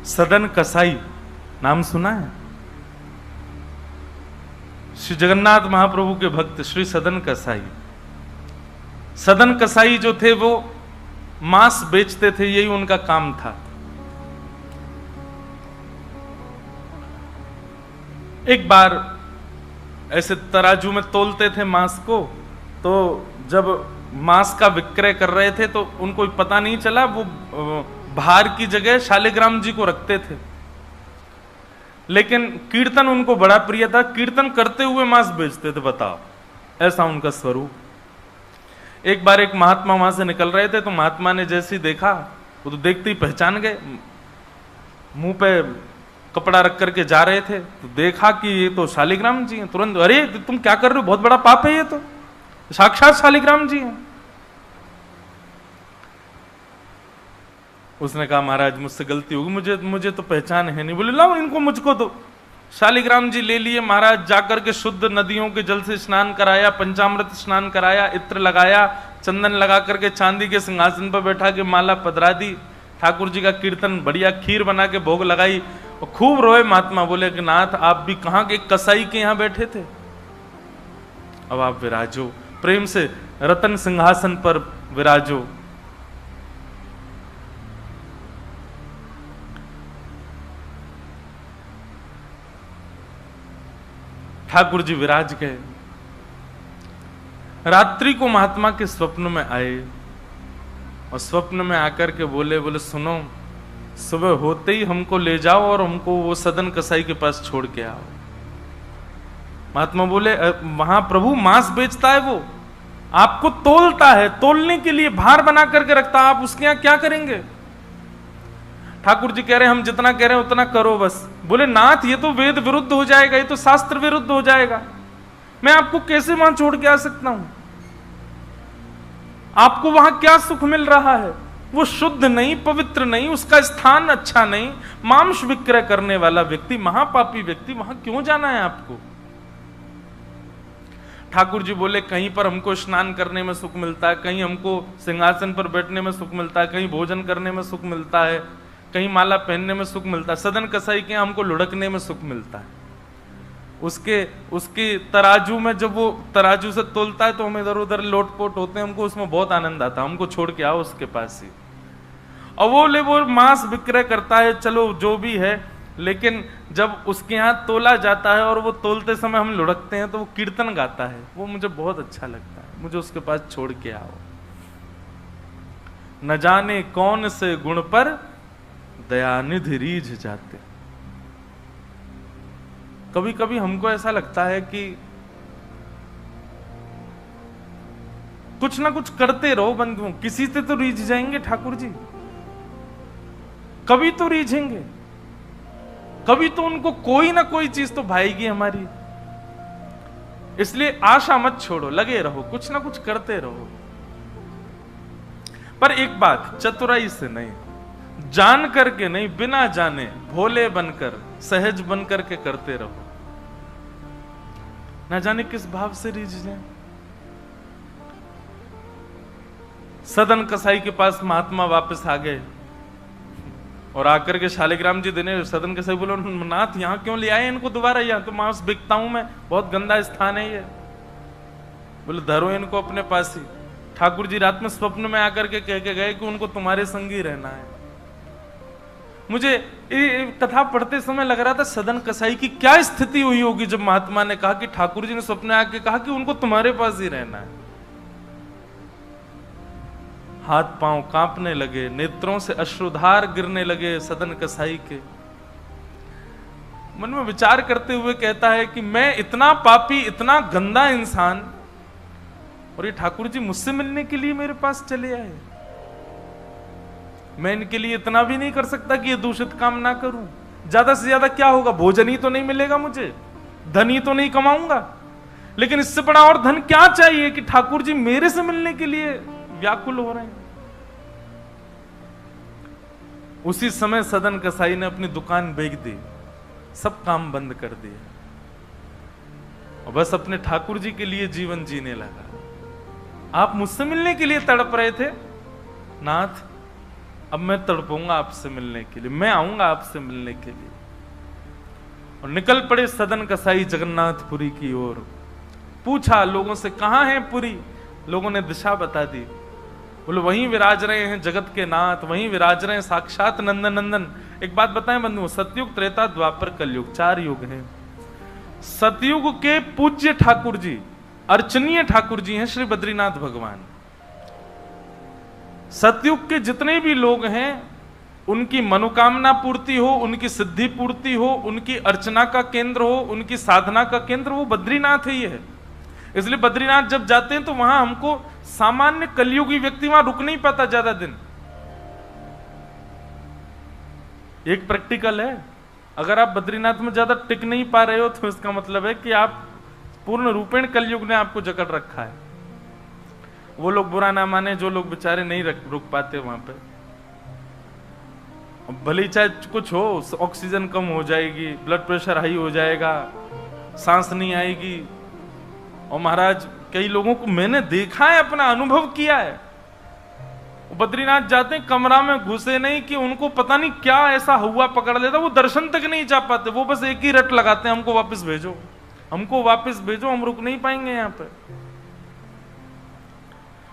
सदन कसाई नाम सुना है? श्री जगन्नाथ महाप्रभु के भक्त श्री सदन कसाई। सदन कसाई जो थे वो मांस बेचते थे, यही उनका काम था। एक बार ऐसे तराजू में तोलते थे मांस को, तो जब मांस का विक्रय कर रहे थे तो उनको पता नहीं चला, वो भार की जगह शालिग्राम जी को रखते थे। लेकिन कीर्तन उनको बड़ा प्रिय था, कीर्तन करते हुए मांस बेचते थे। बताओ, ऐसा उनका स्वरूप। एक बार एक महात्मा वहां से निकल रहे थे, तो महात्मा ने जैसे ही देखा, वो तो देखते ही पहचान गए, मुंह पे कपड़ा रख करके जा रहे थे, तो देखा कि ये तो शालिग्राम जी हैं। तुरंत, अरे तुम क्या कर रहे हो, बहुत बड़ा पाप है, ये तो साक्षात शालिग्राम जी हैं। उसने कहा महाराज मुझसे गलती होगी, मुझे तो पहचान है नहीं। बोले लाओ इनको मुझको दो। शालिग्राम जी ले लिए महाराज, जाकर के शुद्ध नदियों के जल से स्नान कराया, पंचामृत स्नान कराया, इत्र लगाया, चंदन लगा करके चांदी के सिंहासन पर बैठा के माला पधरा दी, ठाकुर जी का कीर्तन, बढ़िया खीर बना के भोग लगाई, और खूब रोए महात्मा। बोले कि नाथ आप भी कहां के कसाई के यहां बैठे थे, अब आप विराजो, प्रेम से रतन सिंहासन पर विराजो। ठाकुर जी विराज गए। रात्रि को महात्मा के स्वप्न में आए, और स्वप्न में आकर के बोले सुनो, सुबह होते ही हमको ले जाओ और हमको वो सदन कसाई के पास छोड़ के आओ। महात्मा बोले वहां प्रभु मांस बेचता है, वो आपको तोलता है, तोलने के लिए भार बना करके रखता है, आप उसके यहां क्या करेंगे? ठाकुर जी कह रहे हम जितना कह रहे हैं उतना करो बस। बोले नाथ ये तो वेद विरुद्ध हो जाएगा, ये तो शास्त्र विरुद्ध हो जाएगा, मैं आपको कैसे वहां छोड़ के आ सकता हूं? आपको वहां क्या सुख मिल रहा है? वो शुद्ध नहीं, पवित्र नहीं, उसका स्थान अच्छा नहीं, मांस विक्रय करने वाला व्यक्ति, महापापी व्यक्ति, वहां क्यों जाना है आपको? ठाकुर जी बोले कहीं पर हमको स्नान करने में सुख मिलता है, कहीं हमको सिंहासन पर बैठने में सुख मिलता है, कहीं भोजन करने में सुख मिलता है, कहीं माला पहनने में सुख मिलता है, सदन कसाई के हमको लुढ़कने में सुख मिलता है। उसके तराजू में जब वो तराजू से तोलता है तो हम इधर उधर लोटपोट होते हैं, हमको उसमें बहुत आनंद आता है, हमको छोड़ के आओ उसके पास ही। और वो मांस विक्रय करता है, चलो जो भी है, लेकिन जब उसके यहाँ तोला जाता है और वो तोलते समय हम लुढ़कते हैं तो वो कीर्तन गाता है, वो मुझे बहुत अच्छा लगता है, मुझे उसके पास छोड़ के आओ। न जाने कौन से गुण पर दयानिधि रीझ जाते। कभी कभी हमको ऐसा लगता है कि कुछ ना कुछ करते रहो बंधुओं, किसी से तो रीझ जाएंगे ठाकुर जी, कभी तो रीझेंगे, कभी तो उनको कोई ना कोई चीज तो भाएगी हमारी। इसलिए आशा मत छोड़ो, लगे रहो, कुछ ना कुछ करते रहो। पर एक बात, चतुराई से नहीं, जान करके नहीं, बिना जाने भोले बनकर, सहज बनकर के करते रहो, ना जाने किस भाव से रीझ जाए। सदन कसाई के पास महात्मा वापस आ गए और आकर के शालिग्राम जी देने, सदन कसाई बोले नाथ यहां क्यों ले आए इनको दोबारा, यहां तो मांस बिकता हूं मैं, बहुत गंदा स्थान है ये। बोले धरो इनको अपने पास ही। ठाकुर जी रात में स्वप्न में आकर के कह के गए कि उनको तुम्हारे संग ही रहना है। मुझे कथा पढ़ते समय लग रहा था सदन कसाई की क्या स्थिति हुई होगी जब महात्मा ने कहा कि ठाकुर जी ने स्वप्न में आके कहा कि उनको तुम्हारे पास ही रहना है। हाथ पांव कांपने लगे, नेत्रों से अश्रुधार गिरने लगे सदन कसाई के। मन में विचार करते हुए कहता है कि मैं इतना पापी, इतना गंदा इंसान, और ये ठाकुर जी मुझसे मिलने के लिए मेरे पास चले आए। मैं इनके लिए इतना भी नहीं कर सकता कि ये दूषित काम ना करूं। ज्यादा से ज्यादा क्या होगा, भोजन ही तो नहीं मिलेगा मुझे, धन ही तो नहीं कमाऊंगा, लेकिन इससे बड़ा और धन क्या चाहिए कि ठाकुर जी मेरे से मिलने के लिए व्याकुल हो रहे हैं। उसी समय सदन कसाई ने अपनी दुकान बेच दी, सब काम बंद कर दिया और बस अपने ठाकुर जी के लिए जीवन जीने लगा। आप मुझसे मिलने के लिए तड़प रहे थे नाथ, अब मैं तड़पूंगा आपसे मिलने के लिए, मैं आऊंगा आपसे मिलने के लिए। और निकल पड़े सदन कसाई जगन्नाथपुरी की ओर। पूछा लोगों से, कहां है पुरी? लोगों ने दिशा बता दी। बोले वहीं विराज रहे हैं जगत के नाथ, वहीं विराज रहे हैं साक्षात नंदन नंदन। एक बात बताएं बंधुओं, सतयुग, त्रेता, द्वापर, कलयुग, 4 युग हैं। सतयुग के पूज्य ठाकुर जी, अर्चनीय ठाकुर जी हैं श्री बद्रीनाथ भगवान। सतयुग के जितने भी लोग हैं उनकी मनोकामना पूर्ति हो, उनकी सिद्धि पूर्ति हो, उनकी अर्चना का केंद्र हो, उनकी साधना का केंद्र वो बद्रीनाथ ही है। इसलिए बद्रीनाथ जब जाते हैं तो वहां हमको सामान्य कलयुगी व्यक्ति वहां रुक नहीं पाता ज्यादा दिन। एक प्रैक्टिकल है, अगर आप बद्रीनाथ में ज्यादा टिक नहीं पा रहे हो तो इसका मतलब है कि आप पूर्ण रूपेण कलयुग ने आपको जकड़ रखा है। वो लोग बुरा ना माने जो लोग बेचारे नहीं रुक पाते वहां पे। भले ही चाहे कुछ हो, ऑक्सीजन कम हो जाएगी, ब्लड प्रेशर हाई हो जाएगा, सांस नहीं आएगी। और महाराज कई लोगों को मैंने देखा है, अपना अनुभव किया है, बद्रीनाथ जाते हैं, कमरा में घुसे नहीं कि उनको पता नहीं क्या ऐसा हुआ पकड़ लेता, वो दर्शन तक नहीं जा पाते। वो बस एक ही रट लगाते हैं, हमको वापस भेजो, हमको वापस भेजो, हम रुक नहीं पाएंगे यहां पे।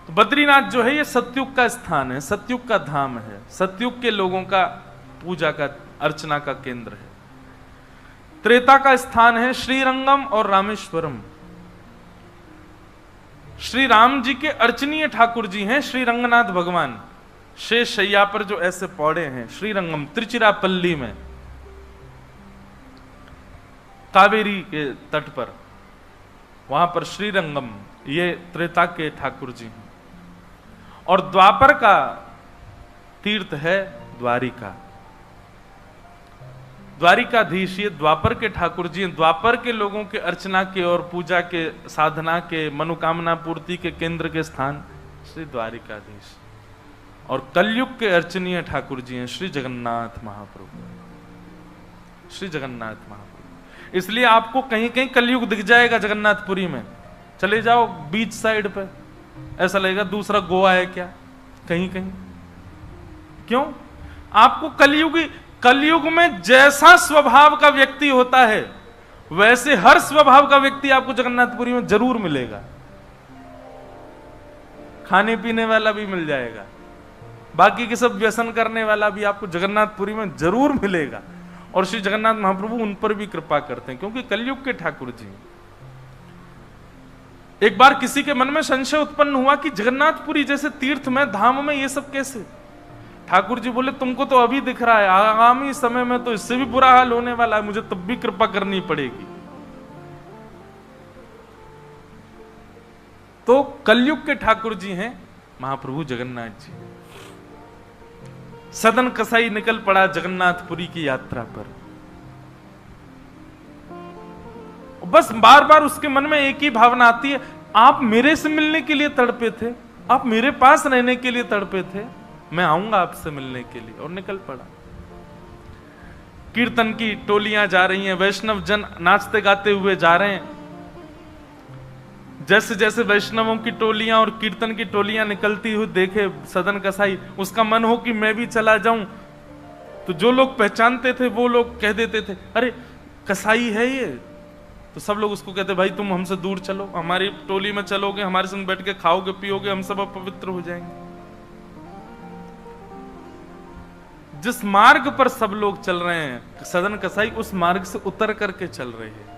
तो बद्रीनाथ जो है ये सतयुग का स्थान है, सतयुग का धाम है, सतयुग के लोगों का पूजा का, अर्चना का केंद्र है। त्रेता का स्थान है श्रीरंगम और रामेश्वरम। श्री राम जी के अर्चनीय ठाकुर जी हैं श्री रंगनाथ भगवान, शेष शैया पर जो ऐसे पौड़े हैं। श्रीरंगम त्रिचिरापल्ली में, कावेरी के तट पर, वहां पर श्रीरंगम, ये त्रेता के ठाकुर जी हैं। और द्वापर का तीर्थ है द्वारिका, द्वारिकाधीश ये द्वापर के ठाकुर जी हैं। द्वापर के लोगों के अर्चना के और पूजा के, साधना के, मनोकामना पूर्ति के केंद्र के स्थान श्री द्वारिकाधीश। और कलयुग के अर्चनीय ठाकुर जी हैं श्री जगन्नाथ महाप्रभु, श्री जगन्नाथ महाप्रभु। इसलिए आपको कहीं कहीं कलयुग दिख जाएगा जगन्नाथपुरी में। चले जाओ बीच साइड पे, ऐसा लगेगा दूसरा गोवा है क्या, कहीं कहीं। क्यों? आपको कलयुग में जैसा स्वभाव का व्यक्ति होता है वैसे हर स्वभाव का व्यक्ति आपको जगन्नाथपुरी में जरूर मिलेगा। खाने पीने वाला भी मिल जाएगा, बाकी के सब व्यसन करने वाला भी आपको जगन्नाथपुरी में जरूर मिलेगा। और श्री जगन्नाथ महाप्रभु उन पर भी कृपा करते हैं क्योंकि कलयुग के ठाकुर जी। एक बार किसी के मन में संशय उत्पन्न हुआ कि जगन्नाथपुरी जैसे तीर्थ में, धाम में ये सब कैसे? ठाकुर जी बोले तुमको तो अभी दिख रहा है, आगामी समय में तो इससे भी बुरा हाल होने वाला है, मुझे तब भी कृपा करनी पड़ेगी। तो कलयुग के ठाकुर जी हैं महाप्रभु जगन्नाथ जी। सदन कसाई निकल पड़ा जगन्नाथपुरी की यात्रा पर। बस बार बार उसके मन में एक ही भावना आती है, आप मेरे से मिलने के लिए तड़पे थे, आप मेरे पास रहने के लिए तड़पे थे, मैं आऊंगा आपसे मिलने के लिए। और निकल पड़ा। कीर्तन की टोलियां जा रही हैं, वैष्णव जन नाचते गाते हुए जा रहे हैं। जैसे जैसे वैष्णवों की टोलियां और कीर्तन की टोलियां निकलती हुई देखे सदन कसाई, उसका मन हो कि मैं भी चला जाऊं। तो जो लोग पहचानते थे वो लोग कह देते थे, अरे कसाई है ये। तो सब लोग उसको कहते, भाई तुम हमसे दूर चलो, हमारी टोली में चलोगे, हमारे संग बैठ के खाओगे पियोगे, हम सब अपवित्र हो जाएंगे। जिस मार्ग पर सब लोग चल रहे हैं सदन कसाई उस मार्ग से उतर करके चल रहे हैं।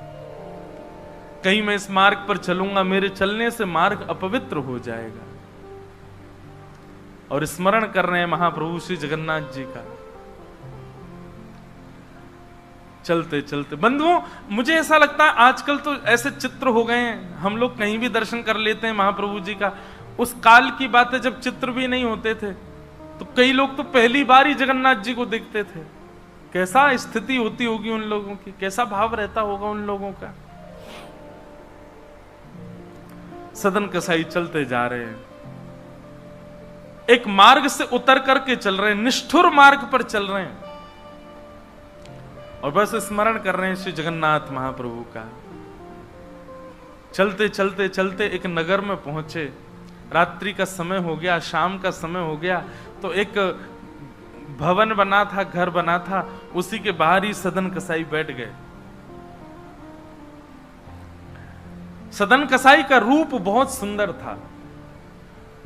कहीं मैं इस मार्ग पर चलूंगा, मेरे चलने से मार्ग अपवित्र हो जाएगा। और स्मरण कर रहे हैं महाप्रभु श्री जगन्नाथ जी का। चलते चलते बंधुओं, मुझे ऐसा लगता है आजकल तो ऐसे चित्र हो गए हैं, हम लोग कहीं भी दर्शन कर लेते हैं महाप्रभु जी का। उस काल की बात है जब चित्र भी नहीं होते थे, तो कई लोग तो पहली बार ही जगन्नाथ जी को देखते थे। कैसा स्थिति होती होगी उन लोगों की, कैसा भाव रहता होगा उन लोगों का। सदन कसाई चलते जा रहे हैं, एक मार्ग से उतर करके चल रहे हैं, निष्ठुर मार्ग पर चल रहे हैं और बस स्मरण कर रहे हैं श्री जगन्नाथ महाप्रभु का। चलते चलते चलते एक नगर में पहुंचे, रात्रि का समय हो गया, शाम का समय हो गया। तो एक भवन बना था, घर बना था, उसी के बाहर ही सदन कसाई बैठ गए। सदन कसाई का रूप बहुत सुंदर था।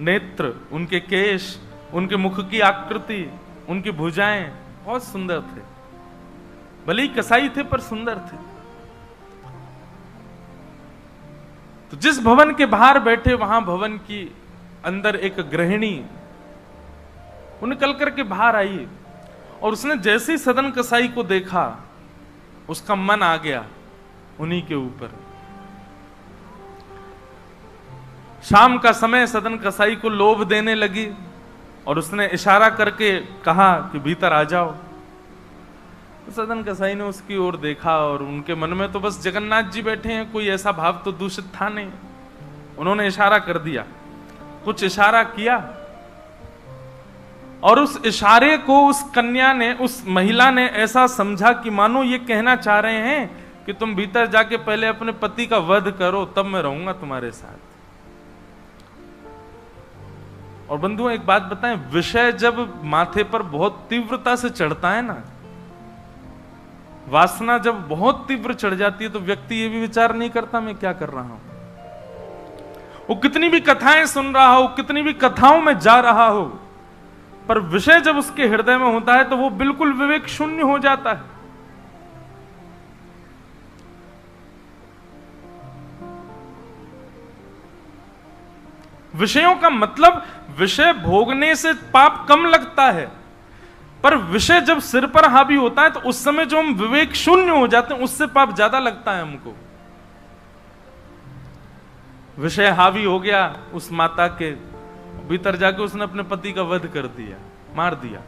नेत्र, उनके केश, उनके मुख की आकृति, उनकी भुजाएं बहुत सुंदर थे। भले ही कसाई थे पर सुंदर थे। तो जिस भवन के बाहर बैठे, वहां भवन की अंदर एक गृहिणी वो निकल करके बाहर आई, और उसने जैसे ही सदन कसाई को देखा, उसका मन आ गया उन्हीं के ऊपर। शाम का समय, सदन कसाई को लोभ देने लगी और उसने इशारा करके कहा कि भीतर आ जाओ। तो सदन कसाई ने उसकी ओर देखा और उनके मन में तो बस जगन्नाथ जी बैठे हैं, कोई ऐसा भाव तो दूषित था नहीं। उन्होंने इशारा कर दिया, कुछ इशारा किया, और उस इशारे को उस कन्या ने, उस महिला ने ऐसा समझा कि मानो ये कहना चाह रहे हैं कि तुम भीतर जाके पहले अपने पति का वध करो, तब मैं रहूंगा तुम्हारे साथ। और बंधुओं एक बात बताएं, विषय जब माथे पर बहुत तीव्रता से चढ़ता है ना, वासना जब बहुत तीव्र चढ़ जाती है, तो व्यक्ति ये भी विचार नहीं करता मैं क्या कर रहा हूं। वो कितनी भी कथाएं सुन रहा हो, कितनी भी कथाओं में जा रहा हो, पर विषय जब उसके हृदय में होता है तो वो बिल्कुल विवेक शून्य हो जाता है। विषयों का मतलब, विषय भोगने से पाप कम लगता है, पर विषय जब सिर पर हावी होता है तो उस समय जो हम विवेक शून्य हो जाते हैं, उससे पाप ज्यादा लगता है हमको। विषय हावी हो गया उस माता के भीतर, जाके उसने अपने पति का वध कर दिया, मार दिया।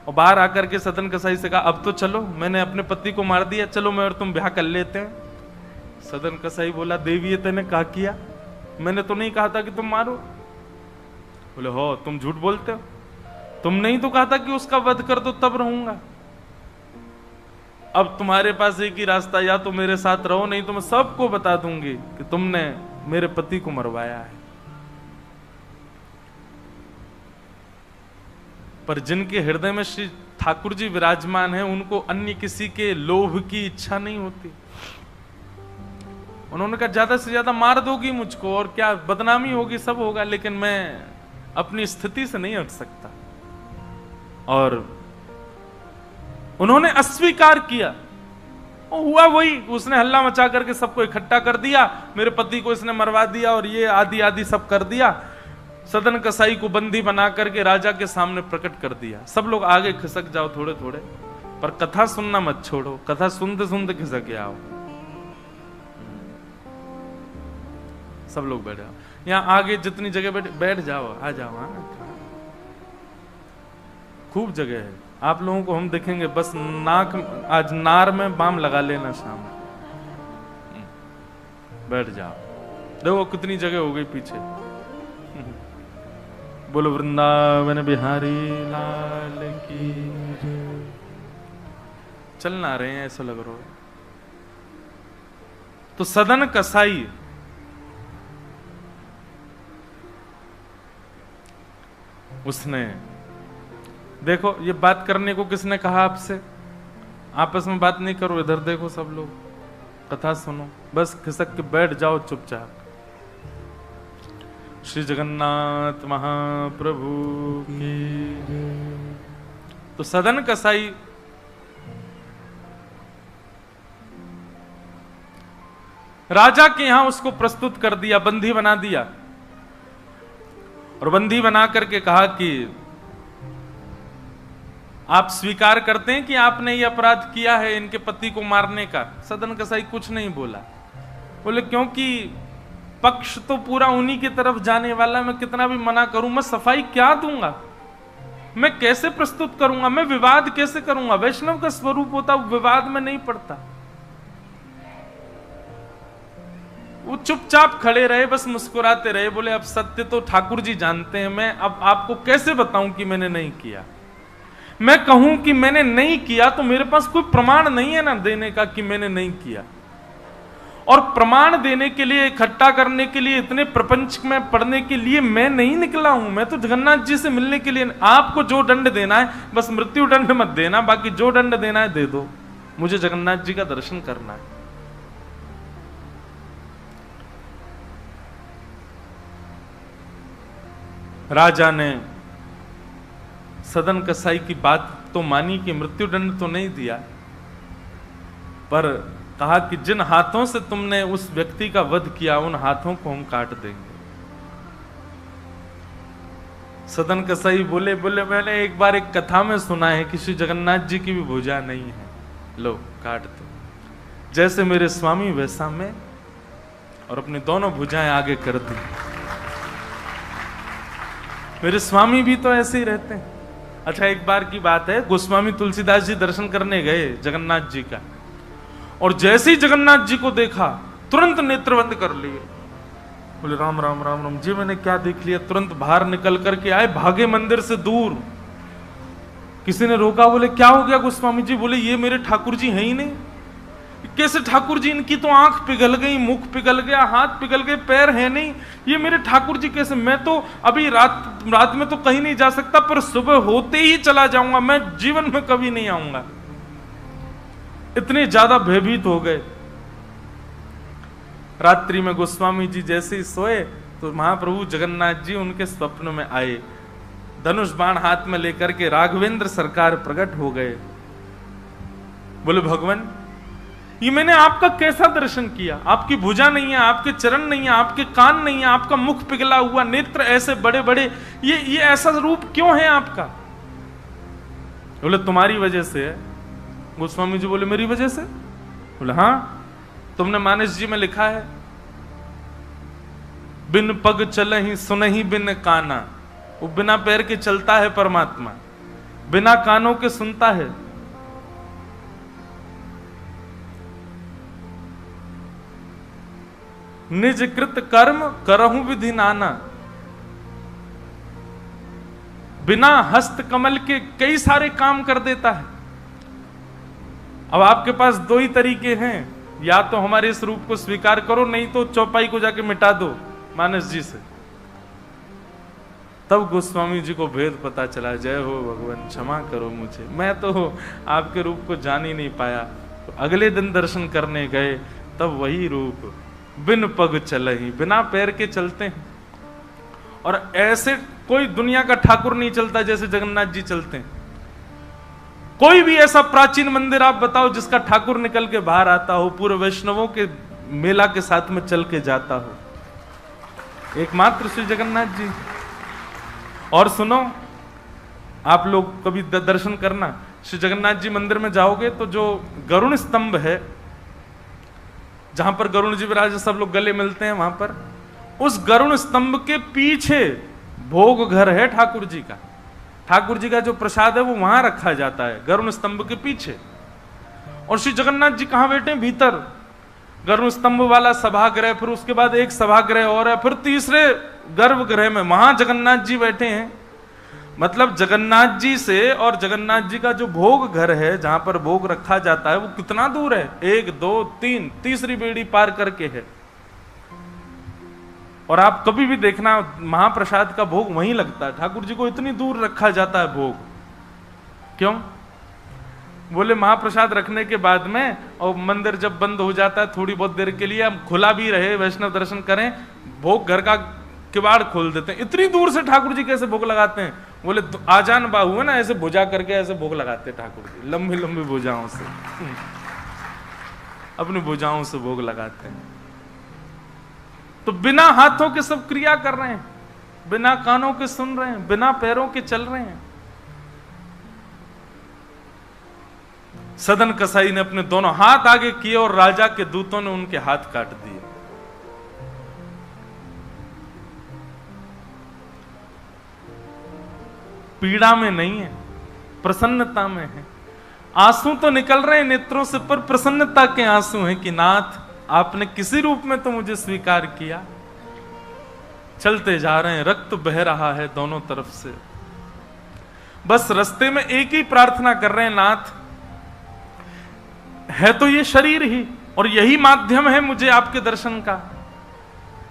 और बाहर आकर के सदन कसाई से कहा, अब तो चलो, मैंने अपने पति को मार दिया, चलो मैं और तुम ब्याह कर लेते हैं। सदन कसाई बोला, देवी ये तेने कहा किया, मैंने तो नहीं कहा था कि तुम मारो। बोले, हो तुम झूठ बोलते हो, तुमने ही तो कहा था कि उसका वध कर दो तब रहूंगा। अब तुम्हारे पास एक ही रास्ता, या तो मेरे साथ रहो, नहीं तो मैं सबको बता दूंगी कि तुमने मेरे पति को मरवाया है। पर जिनके हृदय में श्री ठाकुर जी विराजमान है, उनको अन्य किसी के लोभ की इच्छा नहीं होती। उन्होंने कहा, ज्यादा से ज्यादा मार दोगी मुझको और क्या, बदनामी होगी, सब होगा, लेकिन मैं अपनी स्थिति से नहीं हट सकता। और उन्होंने अस्वीकार किया, और हुआ वही, उसने हल्ला मचा करके सबको इकट्ठा कर दिया, मेरे पति को इसने मरवा दिया और ये आदि आदि सब कर दिया। सदन कसाई को बंदी बना करके राजा के सामने प्रकट कर दिया। सब लोग आगे खिसक जाओ थोड़े थोड़े, पर कथा सुनना मत छोड़ो, कथा सुनते सुनते खिसक आओ। सब लोग बैठ जाओ, यहाँ आगे जितनी जगह बैठ जाओ, आ जाओ। हाँ, खूब जगह है, आप लोगों को हम देखेंगे, बस नाक, आज नार में बाम लगा लेना शाम। बैठ जाओ, देखो कितनी जगह हो गई पीछे। बोलो वृंदावन बिहारी लाल की। चल ना रहे हैं, ऐसा लग रहा है। तो सदन कसाई उसने, देखो ये बात करने को किसने कहा आपसे, आपस में बात नहीं करो, इधर देखो सब लोग, कथा सुनो, बस खिसक के बैठ जाओ चुपचाप। श्री जगन्नाथ महाप्रभु की। तो सदन कसाई राजा के यहां उसको प्रस्तुत कर दिया, बंदी बना दिया, और बंदी बना करके कहा कि आप स्वीकार करते हैं कि आपने ये अपराध किया है इनके पति को मारने का। सदन कसाई कुछ नहीं बोला। बोले, क्योंकि पक्ष तो पूरा उन्हीं की तरफ जाने वाला, मैं कितना भी मना करूं, मैं सफाई क्या दूंगा, मैं कैसे प्रस्तुत करूंगा, मैं विवाद कैसे करूंगा। वैष्णव का स्वरूप होता विवाद में नहीं पड़ता। वो चुपचाप खड़े रहे, बस मुस्कुराते रहे। बोले, अब सत्य तो ठाकुर जी जानते हैं, मैं अब आपको कैसे बताऊं कि मैंने नहीं किया। मैं कहूं कि मैंने नहीं किया तो मेरे पास कोई प्रमाण नहीं है ना देने का कि मैंने नहीं किया। और प्रमाण देने के लिए, इकट्ठा करने के लिए, इतने प्रपंच में पढ़ने के लिए मैं नहीं निकला हूं। मैं तो जगन्नाथ जी से मिलने के लिए। आपको जो दंड देना है बस मृत्यु दंड मत देना, बाकी जो दंड देना है दे दो, मुझे जगन्नाथ जी का दर्शन करना है। राजा ने सदन कसाई की बात तो मानी कि मृत्यु दंड तो नहीं दिया, पर कहा कि जिन हाथों से तुमने उस व्यक्ति का वध किया उन हाथों को हम काट देंगे। सदन कसाई बोले मैंने एक बार एक कथा में सुना है कि श्री जगन्नाथ जी की भी भुजा नहीं है, लो काट दो। जैसे मेरे स्वामी वैसा मैं, और अपनी दोनों भुजाएं आगे कर दी। मेरे स्वामी भी तो ऐसे ही रहते हैं। अच्छा, एक बार की बात है, गोस्वामी तुलसीदास जी दर्शन करने गए जगन्नाथ जी का, और जैसे ही जगन्नाथ जी को देखा तुरंत नेत्र बंद कर लिए। बोले राम राम राम राम जी, मैंने क्या देख लिया। तुरंत बाहर निकल करके आए, भागे मंदिर से दूर। किसी ने रोका, बोले क्या हो गया गोस्वामी जी? बोले ये मेरे ठाकुर जी हैं ही नहीं। कैसे ठाकुर जी? इनकी तो आंख पिघल गई, मुख पिघल गया, हाथ पिघल गए, पैर है नहीं, ये मेरे ठाकुर जी कैसे? मैं तो अभी रात में तो कहीं नहीं जा सकता, पर सुबह होते ही चला जाऊंगा, मैं जीवन में कभी नहीं आऊंगा। इतने ज्यादा भयभीत हो गए। रात्रि में गोस्वामी जी जैसे ही सोए तो महाप्रभु जगन्नाथ जी उनके स्वप्न में आए, धनुष बाण हाथ में लेकर के राघवेंद्र सरकार प्रकट हो गए। बोले भगवान, ये मैंने आपका कैसा दर्शन किया? आपकी भुजा नहीं है, आपके चरण नहीं है, आपके कान नहीं है, आपका मुख पिघला हुआ, नेत्र ऐसे बड़े बड़े, ये ऐसा रूप क्यों है आपका? बोले तुम्हारी वजह से है। गोस्वामी जी बोले मेरी वजह से? बोले हाँ, तुमने मानस जी में लिखा है, बिन पग चलहि सुनहि बिन काना। वो बिना पैर के चलता है परमात्मा, बिना कानों के सुनता है। निज कृत कर्म करहु विधि नाना। बिना हस्त कमल के कई सारे काम कर देता है। अब आपके पास दो ही तरीके हैं, या तो हमारे इस रूप को स्वीकार करो, नहीं तो चौपाई को जाके मिटा दो मानस जी से। तब गोस्वामी जी को भेद पता चला। जय हो भगवान, क्षमा करो मुझे, मैं तो आपके रूप को जान ही नहीं पाया। तो अगले दिन दर्शन करने गए, तब वही रूप, बिन पग चलहि, बिना पैर के चलते हैं। और ऐसे कोई दुनिया का ठाकुर नहीं चलता जैसे जगन्नाथ जी चलते हैं। कोई भी ऐसा प्राचीन मंदिर आप बताओ जिसका ठाकुर निकल के बाहर आता हो, पूरे वैष्णवों के मेला के साथ में चल के जाता हो, एकमात्र श्री जगन्नाथ जी। और सुनो, आप लोग कभी दर्शन करना, श्री जगन्नाथ जी मंदिर में जाओगे तो जो गरुण स्तंभ है, जहां पर गरुण जी विराज सब लोग गले मिलते हैं, वहां पर उस गरुण स्तंभ के पीछे भोग घर है ठाकुर जी का। ठाकुर जी का जो प्रसाद है वो वहां रखा जाता है, गरुण स्तंभ के पीछे। और श्री जगन्नाथ जी कहां बैठे हैं? भीतर गरुण स्तंभ वाला सभागृह, फिर उसके बाद एक सभागृह और है, फिर तीसरे गर्भगृह में वहां जगन्नाथ जी बैठे हैं। मतलब जगन्नाथ जी से और जगन्नाथ जी का जो भोग घर है, जहां पर भोग रखा जाता है, वो कितना दूर है? 1 2 3 तीसरी बेड़ी पार करके है। और आप कभी भी देखना, महाप्रसाद का भोग वहीं लगता है। ठाकुर जी को इतनी दूर रखा जाता है भोग, क्यों? बोले महाप्रसाद रखने के बाद में, और मंदिर जब बंद हो जाता है थोड़ी बहुत देर के लिए, हम खुला भी रहे, वैष्णव दर्शन करें, भोग घर का किवाड़ खोल देते हैं। इतनी दूर से ठाकुर जी कैसे भोग लगाते हैं? बोले आजान बाहु है ना, ऐसे भुजा करके ऐसे भोग लगाते हैं ठाकुर जी, लंबी लंबी भुजाओं से, अपनी भुजाओं से भोग लगाते हैं। तो बिना हाथों के सब क्रिया कर रहे हैं, बिना कानों के सुन रहे हैं, बिना पैरों के चल रहे हैं। सदन कसाई ने अपने दोनों हाथ आगे किए और राजा के दूतों ने उनके हाथ काट दिए। पीड़ा में नहीं है, प्रसन्नता में है। आंसू तो निकल रहे हैं नेत्रों से, पर प्रसन्नता के आंसू हैं कि नाथ आपने किसी रूप में तो मुझे स्वीकार किया। चलते जा रहे हैं, रक्त बह रहा है दोनों तरफ से। बस रास्ते में एक ही प्रार्थना कर रहे हैं, नाथ है तो ये शरीर ही, और यही माध्यम है मुझे आपके दर्शन का।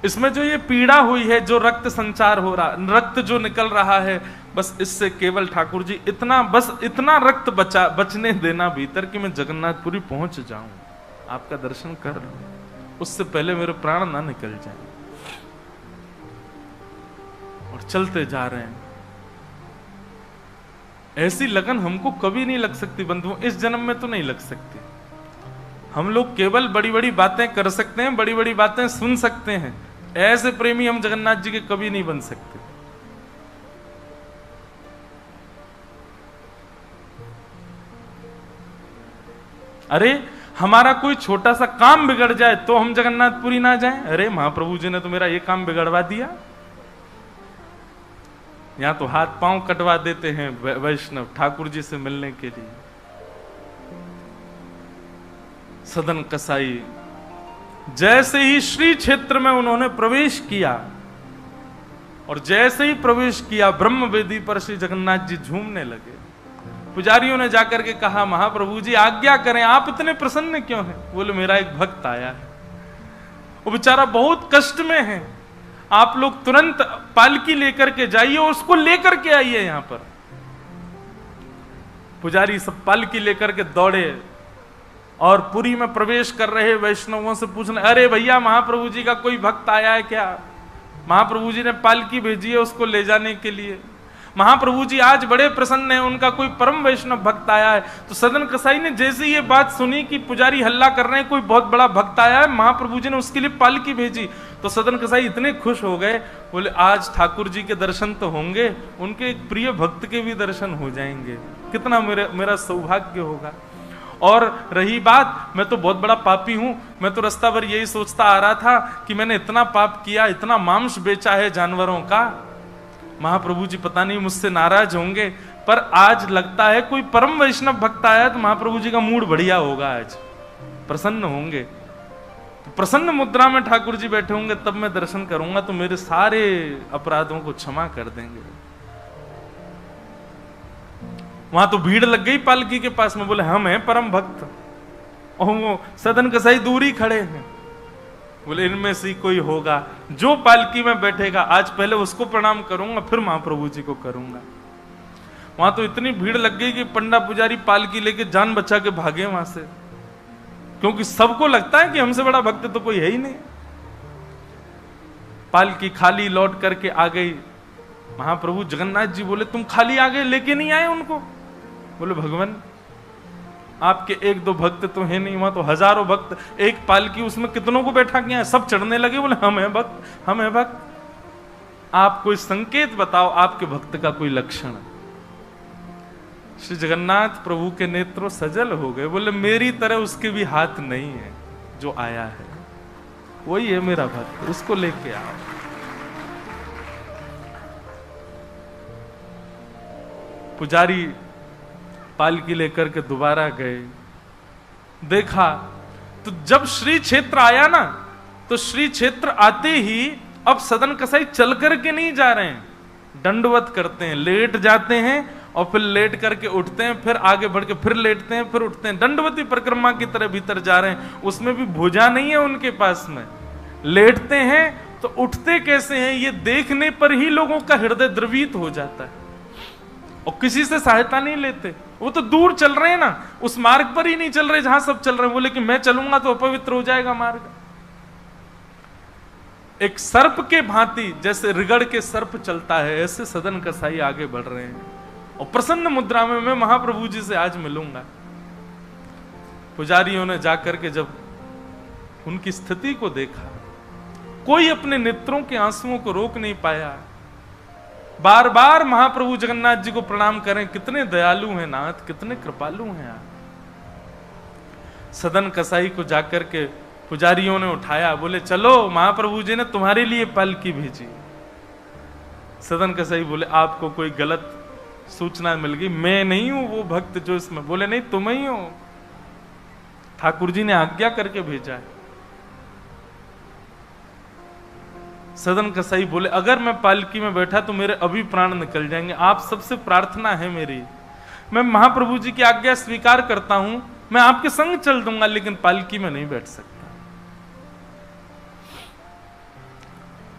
इसमें जो ये पीड़ा हुई है, जो रक्त संचार हो रहा, रक्त जो निकल रहा है, बस इससे केवल ठाकुर जी इतना रक्त बचने देना भीतर कि मैं जगन्नाथपुरी पहुंच जाऊं, आपका दर्शन कर लूं, उससे पहले मेरे प्राण ना निकल जाए। और चलते जा रहे हैं। ऐसी लगन हमको कभी नहीं लग सकती बंधुओं, इस जन्म में तो नहीं लग सकती। हम लोग केवल बड़ी बड़ी बातें कर सकते हैं, बड़ी बड़ी बातें सुन सकते हैं, ऐसे प्रेमी हम जगन्नाथ जी के कभी नहीं बन सकते। अरे हमारा कोई छोटा सा काम बिगड़ जाए तो हम जगन्नाथपुरी ना जाएं? अरे महाप्रभु जी ने तो मेरा ये काम बिगड़वा दिया। यहां तो हाथ पांव कटवा देते हैं वैष्णव ठाकुर जी से मिलने के लिए। सदन कसाई जैसे ही श्री क्षेत्र में उन्होंने प्रवेश किया, और जैसे ही प्रवेश किया ब्रह्म वेदी पर श्री जगन्नाथ जी झूमने लगे। पुजारियों ने जाकर के कहा, महाप्रभु जी आज्ञा करें, आप इतने प्रसन्न क्यों हैं? बोले मेरा एक भक्त आया है, वो बेचारा बहुत कष्ट में है, आप लोग तुरंत पालकी लेकर के जाइए और उसको लेकर के आइए यहां पर। पुजारी सब पालकी लेकर के दौड़े और पुरी में प्रवेश कर रहे वैष्णवों से पूछने, अरे भैया महाप्रभु जी का कोई भक्त आया है क्या? महाप्रभु जी ने पालकी भेजी है उसको ले जाने के लिए। महाप्रभु जी आज बड़े प्रसन्न हैं, उनका कोई परम वैष्णव भक्त आया है। तो सदन कसाई ने जैसे ये बात सुनी कि पुजारी हल्ला कर रहे हैं, कोई बहुत बड़ा भक्त आया है, महाप्रभु जी ने उसके लिए पालकी भेजी, तो सदन कसाई इतने खुश हो गए, बोले आज ठाकुर जी के दर्शन तो होंगे, उनके एक प्रिय भक्त के भी दर्शन हो जाएंगे, कितना मेरा सौभाग्य होगा। और रही बात, मैं तो बहुत बड़ा पापी हूं, मैं तो रास्ता भर यही सोचता आ रहा था कि मैंने इतना पाप किया, इतना मांस बेचा है जानवरों का, महाप्रभु जी पता नहीं मुझसे नाराज होंगे, पर आज लगता है कोई परम वैष्णव भक्त आया तो महाप्रभु जी का मूड बढ़िया होगा, आज प्रसन्न होंगे। तो प्रसन्न मुद्रा में ठाकुर जी बैठे होंगे, तब मैं दर्शन करूंगा तो मेरे सारे अपराधों को क्षमा कर देंगे। वहां तो भीड़ लग गई पालकी के पास में, बोले हम हैं परम भक्त, और वो सदन कसाई दूरी खड़े हैं, बोले इनमें से कोई होगा जो पालकी में बैठेगा, आज पहले उसको प्रणाम करूंगा फिर महाप्रभु जी को करूंगा। वहां तो इतनी भीड़ लग गई कि पंडा पुजारी पालकी लेके जान बचा के भागे वहां से, क्योंकि सबको लगता है कि हमसे बड़ा भक्त तो कोई है ही नहीं। पालकी खाली लौट करके आ गई। महाप्रभु जगन्नाथ जी बोले तुम खाली आ गए, लेके नहीं आए उनको? बोले भगवान आपके एक दो भक्त तो है नहीं, वहां तो हजारों भक्त, एक पालकी उसमें कितनों को बैठा के हैं, सब चढ़ने लगे, बोले हम हैं भक्त, हम हैं भक्त। आप कोई संकेत बताओ, आपके भक्त का कोई लक्षण। श्री जगन्नाथ प्रभु के नेत्रों सजल हो गए, बोले मेरी तरह उसके भी हाथ नहीं है, जो आया है वही है मेरा भक्त, उसको लेके आओ। पुजारी पालकी लेकर के दोबारा गए, देखा तो जब श्री क्षेत्र आया ना, तो श्री क्षेत्र आते ही अब सदन कसाई चल करके नहीं जा रहे हैं, दंडवत करते हैं, लेट जाते हैं और फिर लेट करके उठते हैं, फिर आगे बढ़ के फिर लेटते हैं, फिर उठते हैं, दंडवती परिक्रमा की तरह भीतर जा रहे हैं। उसमें भी भुजा नहीं है उनके पास में, लेटते हैं तो उठते कैसे हैं ये देखने पर ही लोगों का हृदय द्रवित हो जाता है, और किसी से सहायता नहीं लेते। वो तो दूर चल रहे हैं ना, उस मार्ग पर ही नहीं चल रहे जहां सब चल रहे हैं, बोले कि मैं चलूंगा तो अपवित्र हो जाएगा मार्ग। एक सर्प के भांति जैसे रिगड़ के सर्प चलता है, ऐसे सदन कसाई आगे बढ़ रहे हैं, और प्रसन्न मुद्रा में मैं महाप्रभु जी से आज मिलूंगा। पुजारियों ने जाकर के जब उनकी स्थिति को देखा, कोई अपने नेत्रों के आंसुओं को रोक नहीं पाया, बार बार महाप्रभु जगन्नाथ जी को प्रणाम करें, कितने दयालु हैं नाथ, कितने कृपालु हैं आप। सदन कसाई को जाकर के पुजारियों ने उठाया, बोले चलो महाप्रभु जी ने तुम्हारे लिए पालकी भेजी। सदन कसाई बोले आपको कोई गलत सूचना मिल गई, मैं नहीं हूं वो भक्त जो इसमें। बोले नहीं तुम ही हो, ठाकुर जी ने आज्ञा करके भेजा है। सदन कसाई बोले अगर मैं पालकी में बैठा तो मेरे अभी प्राण निकल जाएंगे, आप सबसे प्रार्थना है मेरी, मैं महाप्रभु जी की आज्ञा स्वीकार करता हूं, मैं आपके संग चल दूंगा, लेकिन पालकी में नहीं बैठ सकता।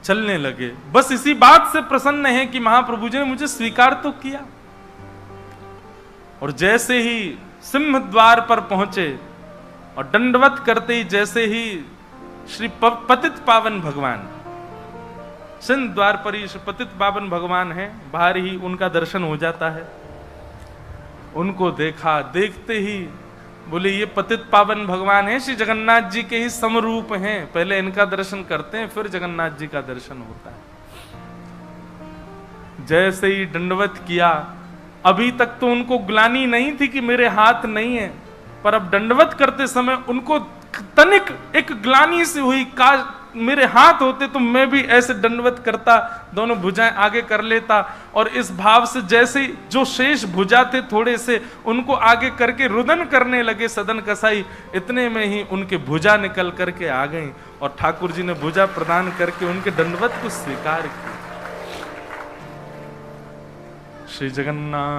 चलने लगे। बस इसी बात से प्रसन्न है कि महाप्रभु जी ने मुझे स्वीकार तो किया। और जैसे ही सिंह द्वार पर पहुंचे और दंडवत करते ही जैसे ही श्री पतित पावन भगवान, सिंह द्वार पर ही श्री पतित पावन भगवान है, बाहर ही उनका दर्शन हो जाता है। उनको देखा, देखते ही बोले ये पतित पावन भगवान है, श्री जगन्नाथ जी के ही समरूप हैं, पहले इनका दर्शन करते हैं फिर जगन्नाथ जी का दर्शन होता है। जैसे ही दंडवत किया, अभी तक तो उनको ग्लानि नहीं थी कि मेरे हाथ नहीं है, पर अब दंडवत करते समय उनको तनिक एक ग्लानि सी हुई, काश मेरे हाथ होते तो मैं भी ऐसे दंडवत करता, दोनों भुजाएं आगे कर लेता। और इस भाव से जैसे जो शेष भुजा थे थोड़े से, उनको आगे करके रुदन करने लगे सदन कसाई। इतने में ही उनके भुजा निकल करके आ गई और ठाकुर जी ने भुजा प्रदान करके उनके दंडवत को स्वीकार किया। श्री जगन्नाथ।